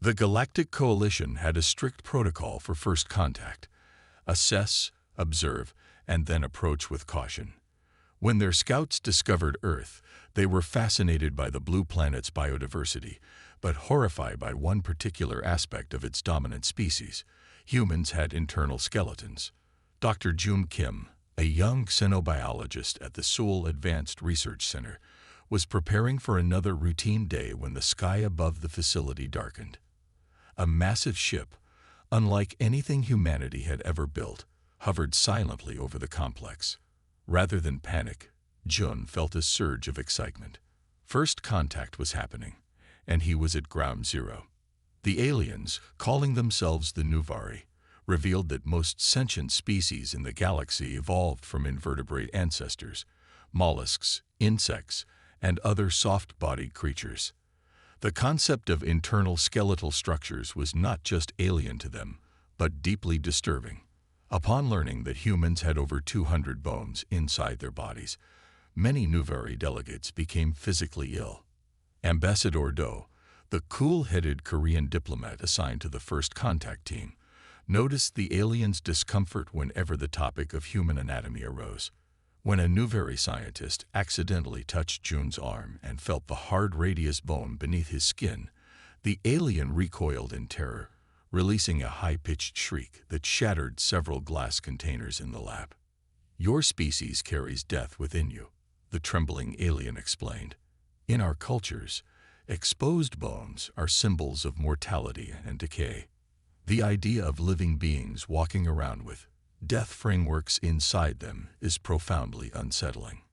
The Galactic Coalition had a strict protocol for first contact: assess, observe, and then approach with caution. When their scouts discovered Earth, they were fascinated by the blue planet's biodiversity, but horrified by one particular aspect of its dominant species. Humans had internal skeletons. Dr. Jum Kim, a young xenobiologist at the Seoul Advanced Research Center, was preparing for another routine day when the sky above the facility darkened. A massive ship, unlike anything humanity had ever built, hovered silently over the complex. Rather than panic, Jun felt a surge of excitement. First contact was happening, and he was at ground zero. The aliens, calling themselves the Nuvari, revealed that most sentient species in the galaxy evolved from invertebrate ancestors: mollusks, insects, and other soft-bodied creatures. The concept of internal skeletal structures was not just alien to them, but deeply disturbing. Upon learning that humans had over 200 bones inside their bodies, many Nuvari delegates became physically ill. Ambassador Do, the cool-headed Korean diplomat assigned to the first contact team, noticed the aliens' discomfort whenever the topic of human anatomy arose. When a Nuvari scientist accidentally touched Jun's arm and felt the hard radius bone beneath his skin, the alien recoiled in terror, releasing a high-pitched shriek that shattered several glass containers in the lab. "Your species carries death within you," the trembling alien explained. "In our cultures, exposed bones are symbols of mortality and decay. The idea of living beings walking around with death frameworks inside them is profoundly unsettling."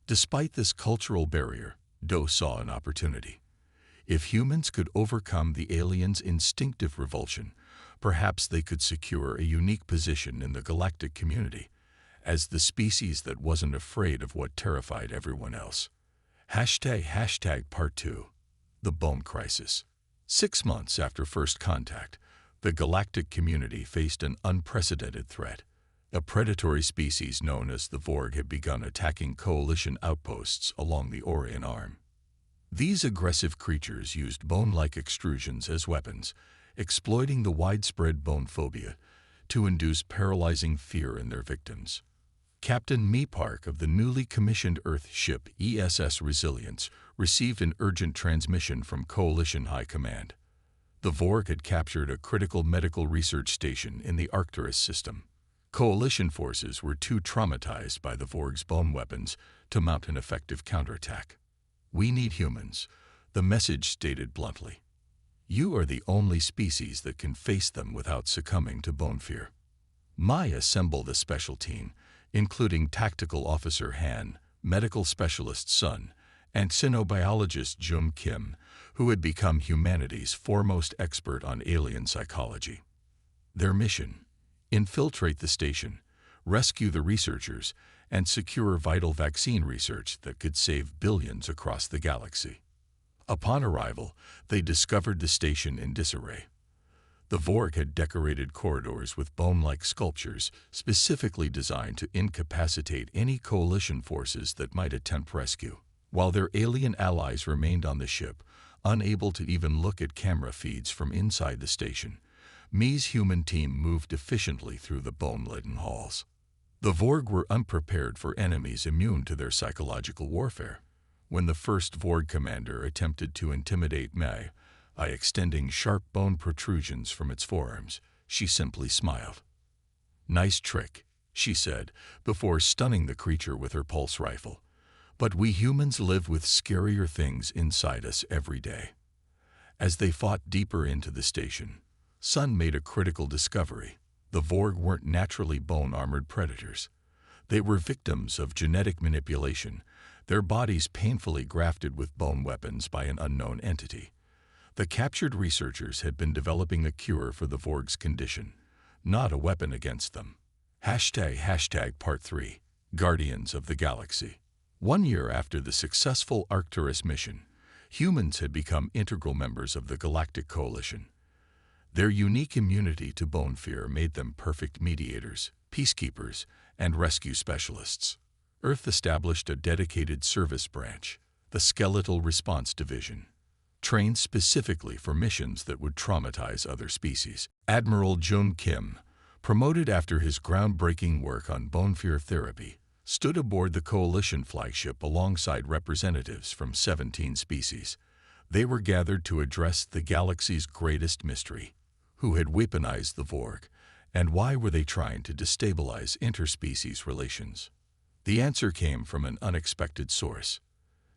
Despite this cultural barrier, Do saw an opportunity. If humans could overcome the aliens' instinctive revulsion, perhaps they could secure a unique position in the galactic community as the species that wasn't afraid of what terrified everyone else. Part 2. The Bone Crisis. 6 months after first contact, the galactic community faced an unprecedented threat. A predatory species known as the Vorg had begun attacking coalition outposts along the Orion Arm. These aggressive creatures used bone-like extrusions as weapons, exploiting the widespread bone phobia to induce paralyzing fear in their victims. Captain Mi Park of the newly commissioned Earth ship ESS Resilience received an urgent transmission from Coalition High Command. The Vorg had captured a critical medical research station in the Arcturus system. Coalition forces were too traumatized by the Vorg's bone weapons to mount an effective counterattack. "We need humans," the message stated bluntly. "You are the only species that can face them without succumbing to bone fear." Mai assembled a special team, including Tactical Officer Han, Medical Specialist Sun, and xenobiologist Jum Kim, who had become humanity's foremost expert on alien psychology. Their mission: infiltrate the station, rescue the researchers, and secure vital vaccine research that could save billions across the galaxy. Upon arrival, they discovered the station in disarray. The Vorg had decorated corridors with bone-like sculptures specifically designed to incapacitate any coalition forces that might attempt rescue, while their alien allies remained on the ship, unable to even look at camera feeds from inside the station. Mi's human team moved efficiently through the bone-laden halls. The Vorg were unprepared for enemies immune to their psychological warfare. When the first Vorg commander attempted to intimidate Mai by extending sharp bone protrusions from its forearms, she simply smiled. "Nice trick," she said, before stunning the creature with her pulse rifle. "But we humans live with scarier things inside us every day." As they fought deeper into the station, Sun made a critical discovery. The Vorg weren't naturally bone-armored predators. They were victims of genetic manipulation, their bodies painfully grafted with bone weapons by an unknown entity. The captured researchers had been developing a cure for the Vorg's condition, not a weapon against them. Part 3. Guardians of the Galaxy. 1 year after the successful Arcturus mission, humans had become integral members of the Galactic Coalition. Their unique immunity to bone fear made them perfect mediators, peacekeepers, and rescue specialists. Earth established a dedicated service branch, the Skeletal Response Division. trained specifically for missions that would traumatize other species. Admiral Jung Kim, promoted after his groundbreaking work on bone fear therapy, stood aboard the Coalition flagship alongside representatives from 17 species. They were gathered to address the galaxy's greatest mystery. Who had weaponized the Vorg, and why were they trying to destabilize interspecies relations? The answer came from an unexpected source.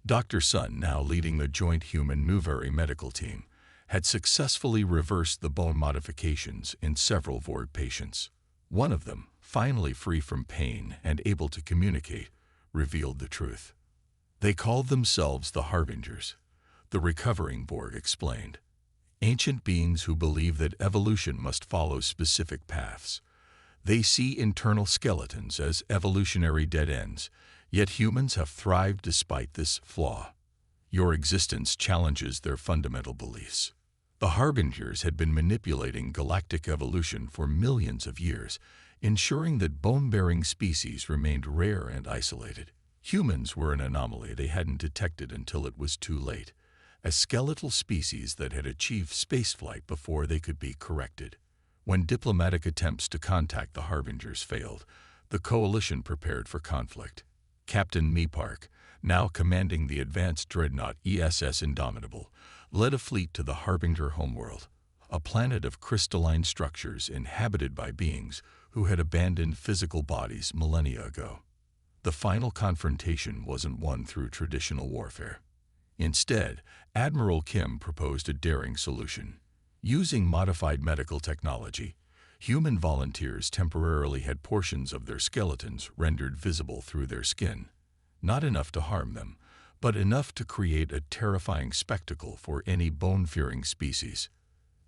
Dr. Sun, now leading the joint human-Nuveri medical team, had successfully reversed the bone modifications in several Vorg patients. One of them, finally free from pain and able to communicate, revealed the truth. They called themselves the Harbingers, the recovering Vorg explained. Ancient beings who believe that evolution must follow specific paths. They see internal skeletons as evolutionary dead ends, yet humans have thrived despite this flaw. Your existence challenges their fundamental beliefs. The Harbingers had been manipulating galactic evolution for millions of years, ensuring that bone-bearing species remained rare and isolated. Humans were an anomaly they hadn't detected until it was too late, a skeletal species that had achieved spaceflight before they could be corrected. When diplomatic attempts to contact the Harbingers failed, the Coalition prepared for conflict. Captain Meepark, now commanding the advanced dreadnought ESS Indomitable, led a fleet to the Harbinger homeworld, a planet of crystalline structures inhabited by beings who had abandoned physical bodies millennia ago. The final confrontation wasn't won through traditional warfare. Instead, Admiral Kim proposed a daring solution. Using modified medical technology, human volunteers temporarily had portions of their skeletons rendered visible through their skin. Not enough to harm them, but enough to create a terrifying spectacle for any bone-fearing species.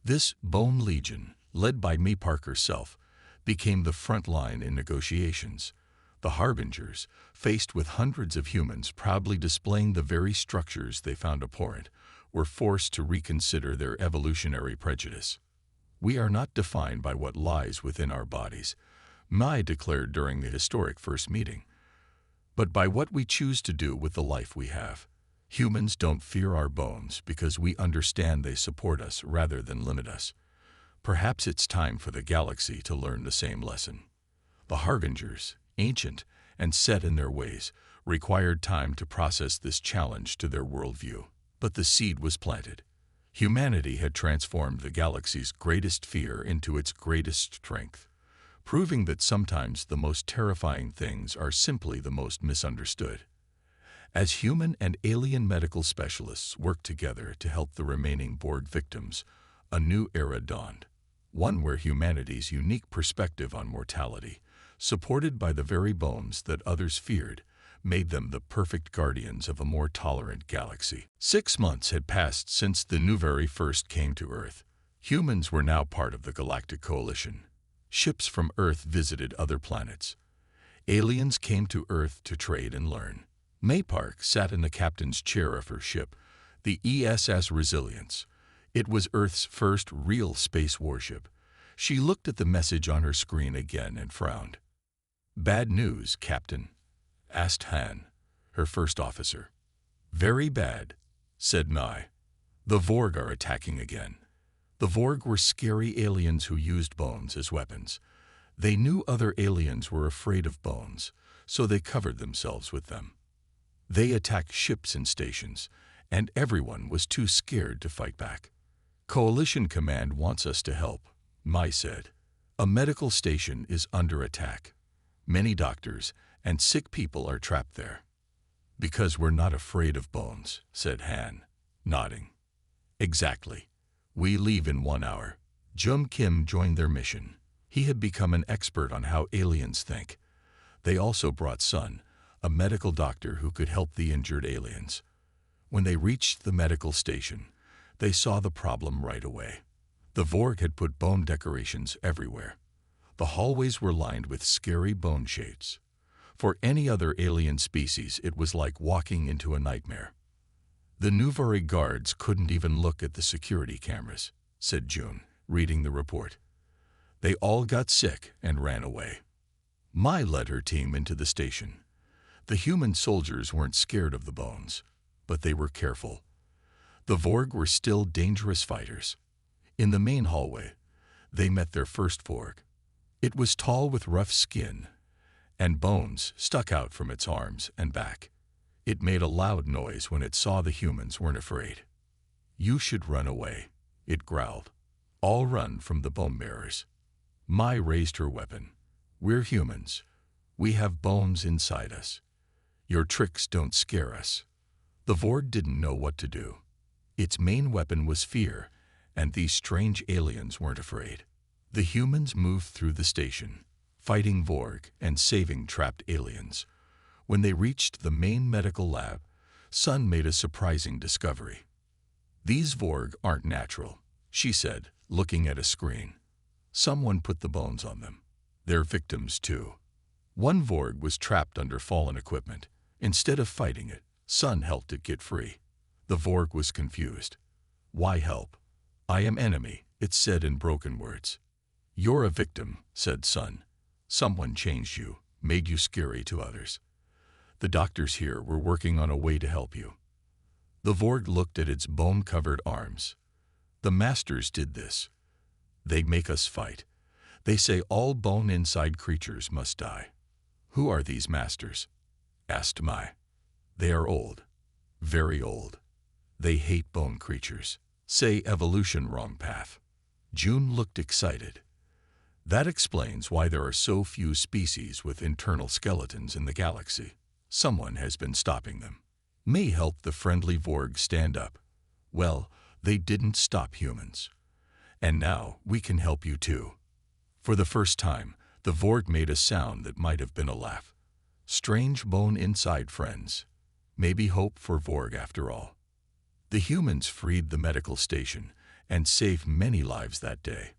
This Bone Legion, led by Meepark herself, became the front line in negotiations. The Harbingers, faced with hundreds of humans proudly displaying the very structures they found abhorrent, were forced to reconsider their evolutionary prejudice. "We are not defined by what lies within our bodies," Mai declared during the historic first meeting, "but by what we choose to do with the life we have. Humans don't fear our bones because we understand they support us rather than limit us. Perhaps it's time for the galaxy to learn the same lesson." The Harbingers, ancient and set in their ways, required time to process this challenge to their worldview. But the seed was planted. Humanity had transformed the galaxy's greatest fear into its greatest strength, proving that sometimes the most terrifying things are simply the most misunderstood. As human and alien medical specialists worked together to help the remaining Borg victims, a new era dawned, one where humanity's unique perspective on mortality, supported by the very bones that others feared, made them the perfect guardians of a more tolerant galaxy. 6 months had passed since the Nuveri first came to Earth. Humans were now part of the Galactic Coalition. Ships from Earth visited other planets. Aliens came to Earth to trade and learn. Meepark sat in the captain's chair of her ship, the ESS Resilience. It was Earth's first real space warship. She looked at the message on her screen again and frowned. "Bad news, Captain," asked Han, her first officer. "Very bad," said Mai. "The Vorg are attacking again." The Vorg were scary aliens who used bones as weapons. They knew other aliens were afraid of bones, so they covered themselves with them. They attacked ships and stations, and everyone was too scared to fight back. "Coalition Command wants us to help," Mai said. "A medical station is under attack. Many doctors and sick people are trapped there." "Because we're not afraid of bones," said Han, nodding. "Exactly. We leave in 1 hour." Jung Kim joined their mission. He had become an expert on how aliens think. They also brought Sun, a medical doctor who could help the injured aliens. When they reached the medical station, they saw the problem right away. The Vorg had put bone decorations everywhere. The hallways were lined with scary bone shapes. For any other alien species, it was like walking into a nightmare. "The Nuveri guards couldn't even look at the security cameras," said June, reading the report. "They all got sick and ran away." Mai led her team into the station. The human soldiers weren't scared of the bones, but they were careful. The Vorg were still dangerous fighters. In the main hallway, they met their first Vorg. It was tall with rough skin, and bones stuck out from its arms and back. It made a loud noise when it saw the humans weren't afraid. "You should run away," it growled. "All run from the bone bearers." Mai raised her weapon. "We're humans. We have bones inside us. Your tricks don't scare us." The Vorg didn't know what to do. Its main weapon was fear, and these strange aliens weren't afraid. The humans moved through the station, fighting Vorg and saving trapped aliens. When they reached the main medical lab, Sun made a surprising discovery. "These Vorg aren't natural," she said, looking at a screen. "Someone put the bones on them. They're victims too." One Vorg was trapped under fallen equipment. Instead of fighting it, Sun helped it get free. The Vorg was confused. "Why help? I am enemy," it said in broken words. "You're a victim," said Sun. "Someone changed you, made you scary to others. The doctors here were working on a way to help you." The Vorg looked at its bone-covered arms. "The masters did this. They make us fight. They say all bone-inside creatures must die." "Who are these masters?" asked Mai. "They are old. Very old. They hate bone creatures. Say evolution wrong path." June looked excited. "That explains why there are so few species with internal skeletons in the galaxy. Someone has been stopping them." May helped the friendly Vorg stand up. "Well, they didn't stop humans. And now we can help you too." For the first time, the Vorg made a sound that might have been a laugh. "Strange bone-inside friends. Maybe hope for Vorg after all." The humans freed the medical station and saved many lives that day.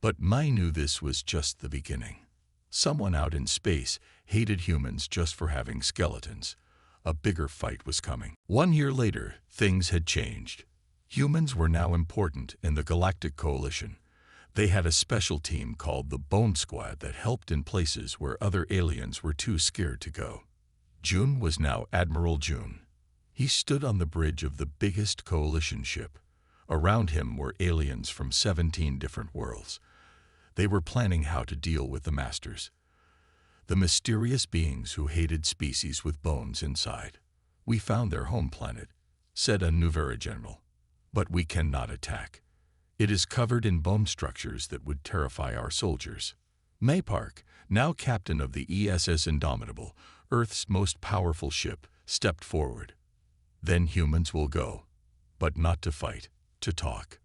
But Mai knew this was just the beginning. Someone out in space hated humans just for having skeletons. A bigger fight was coming. 1 year later, things had changed. Humans were now important in the Galactic Coalition. They had a special team called the Bone Squad that helped in places where other aliens were too scared to go. June was now Admiral June. He stood on the bridge of the biggest coalition ship. Around him were aliens from 17 different worlds. They were planning how to deal with the masters, the mysterious beings who hated species with bones inside. "We found their home planet," said a Nuvera general. "But we cannot attack. It is covered in bone structures that would terrify our soldiers." May Park, now captain of the ESS Indomitable, Earth's most powerful ship, stepped forward. "Then humans will go, but not to fight, to talk."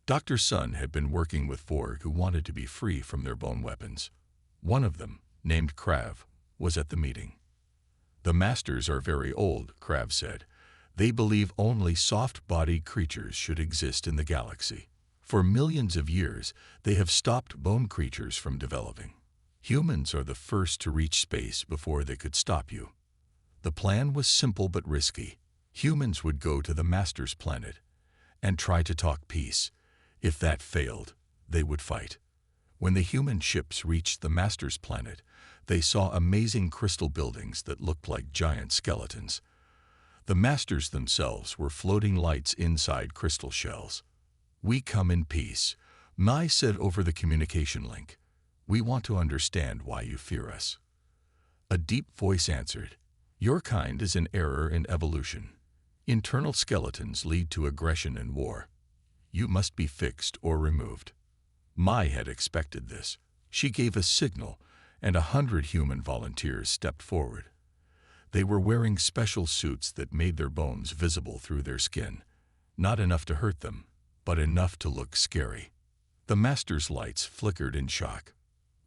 Dr. Sun had been working with Vorg who wanted to be free from their bone weapons. One of them, named Krav, was at the meeting. "The masters are very old," Krav said. "They believe only soft-bodied creatures should exist in the galaxy. For millions of years, they have stopped bone creatures from developing. Humans are the first to reach space before they could stop you." The plan was simple but risky. Humans would go to the Master's planet and try to talk peace. If that failed, they would fight. When the human ships reached the Master's planet, they saw amazing crystal buildings that looked like giant skeletons. The Masters themselves were floating lights inside crystal shells. "We come in peace," Mai said over the communication link. "We want to understand why you fear us." A deep voice answered, "Your kind is an error in evolution. Internal skeletons lead to aggression and war. You must be fixed or removed." Mai had expected this. She gave a signal, and 100 human volunteers stepped forward. They were wearing special suits that made their bones visible through their skin. Not enough to hurt them, but enough to look scary. The Master's lights flickered in shock.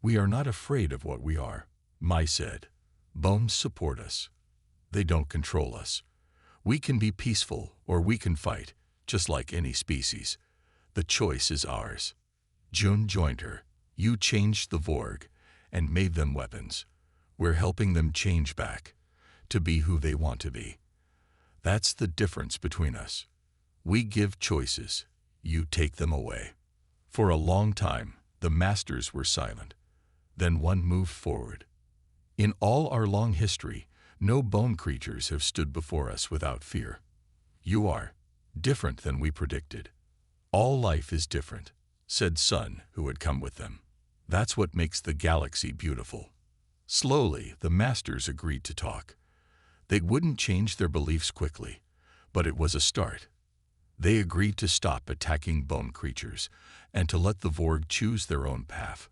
"We are not afraid of what we are," Mai said. "Bones support us. They don't control us. We can be peaceful or we can fight, just like any species. The choice is ours." June joined her. "You changed the Vorg and made them weapons. We're helping them change back, to be who they want to be. That's the difference between us. We give choices, you take them away." For a long time, the Masters were silent. Then one moved forward. "In all our long history, no bone creatures have stood before us without fear. You are. Different than we predicted. All life is different, said Sun, who had come with them. That's what makes the galaxy beautiful. Slowly, the masters agreed to talk. They wouldn't change their beliefs quickly, but it was a start. They agreed to stop attacking bone creatures and to let the Vorg choose their own path.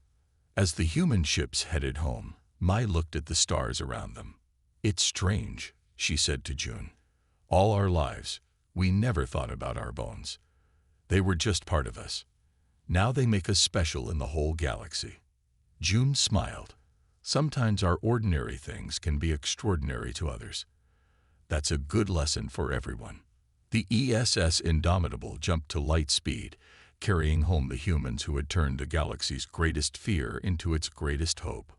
As the human ships headed home, Mai looked at the stars around them. It's strange, she said to June. All our lives, we never thought about our bones. They were just part of us. Now they make us special in the whole galaxy. June smiled. Sometimes our ordinary things can be extraordinary to others. That's a good lesson for everyone. The ESS Indomitable jumped to light speed, carrying home the humans who had turned the galaxy's greatest fear into its greatest hope.